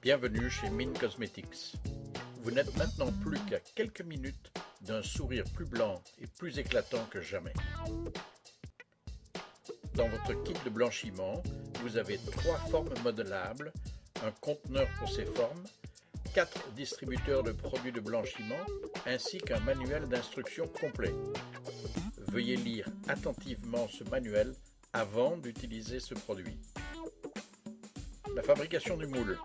Bienvenue chez Mint Cosmetics. Vous n'êtes maintenant plus qu'à quelques minutes d'un sourire plus blanc et plus éclatant que jamais. Dans votre kit de blanchiment, vous avez 3 formes modélables, un conteneur pour ces formes, 4 distributeurs de produits de blanchiment ainsi qu'un manuel d'instruction complet. Veuillez lire attentivement ce manuel avant d'utiliser ce produit. La fabrication du moule.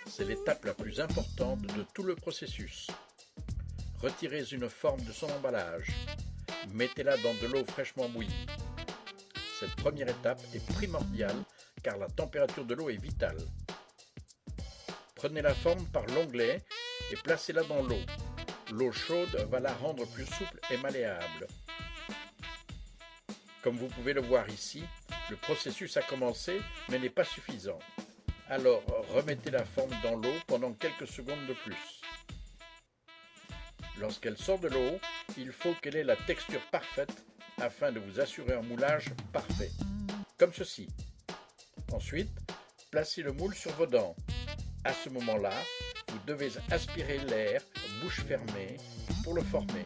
C'est l'étape la plus importante de tout le processus. Retirez une forme de son emballage. Mettez-la dans de l'eau fraîchement bouillie. Cette première étape est primordiale car la température de l'eau est vitale. Prenez la forme par l'onglet et placez-la dans l'eau. L'eau chaude va la rendre plus souple et malléable. Comme vous pouvez le voir ici, le processus a commencé mais n'est pas suffisant. Alors remettez la forme dans l'eau pendant quelques secondes de plus. Lorsqu'elle sort de l'eau, il faut qu'elle ait la texture parfaite afin de vous assurer un moulage parfait, comme ceci. Ensuite, placez le moule sur vos dents. À ce moment-là, vous devez aspirer l'air, bouche fermée, pour le former.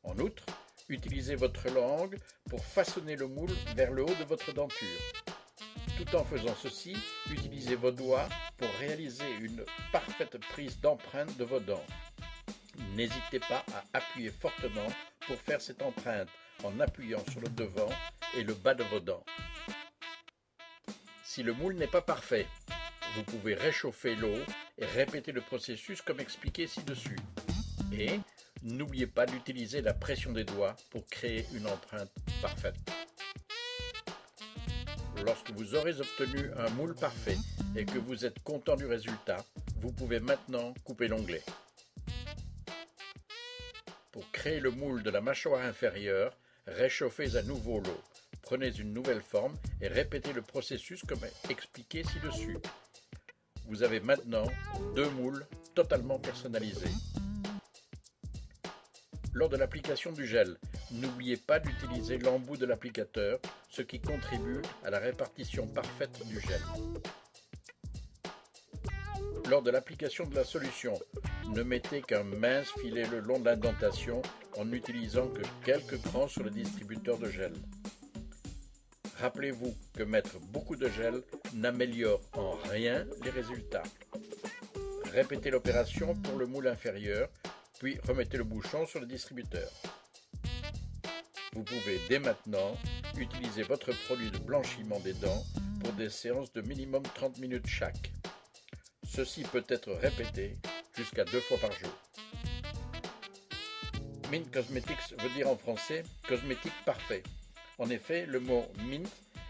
En outre, utilisez votre langue pour façonner le moule vers le haut de votre denture. Tout en faisant ceci, utilisez vos doigts pour réaliser une parfaite prise d'empreinte de vos dents. N'hésitez pas à appuyer fortement pour faire cette empreinte en appuyant sur le devant et le bas de vos dents. Si le moule n'est pas parfait, vous pouvez réchauffer l'eau et répéter le processus comme expliqué ci-dessus. Et n'oubliez pas d'utiliser la pression des doigts pour créer une empreinte parfaite. Lorsque vous aurez obtenu un moule parfait et que vous êtes content du résultat, vous pouvez maintenant couper l'onglet. Pour créer le moule de la mâchoire inférieure, réchauffez à nouveau l'eau. Prenez une nouvelle forme et répétez le processus comme expliqué ci-dessus. Vous avez maintenant 2 moules totalement personnalisés. Lors de l'application du gel, n'oubliez pas d'utiliser l'embout de l'applicateur, ce qui contribue à la répartition parfaite du gel. Lors de l'application de la solution, ne mettez qu'un mince filet le long de l'indentation en n'utilisant que quelques crans sur le distributeur de gel. Rappelez-vous que mettre beaucoup de gel n'améliore en rien les résultats. Répétez l'opération pour le moule inférieur, puis remettez le bouchon sur le distributeur. Vous pouvez dès maintenant utiliser votre produit de blanchiment des dents pour des séances de minimum 30 minutes chaque. Ceci peut être répété jusqu'à 2 fois par jour. Mint Cosmetics veut dire en français cosmétique parfait. En effet, le mot mint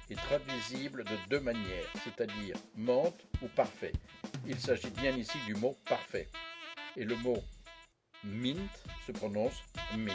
est traduisible de 2 manières, c'est-à-dire menthe ou parfait. Il s'agit bien ici du mot parfait. Et le mot mint se prononce mint.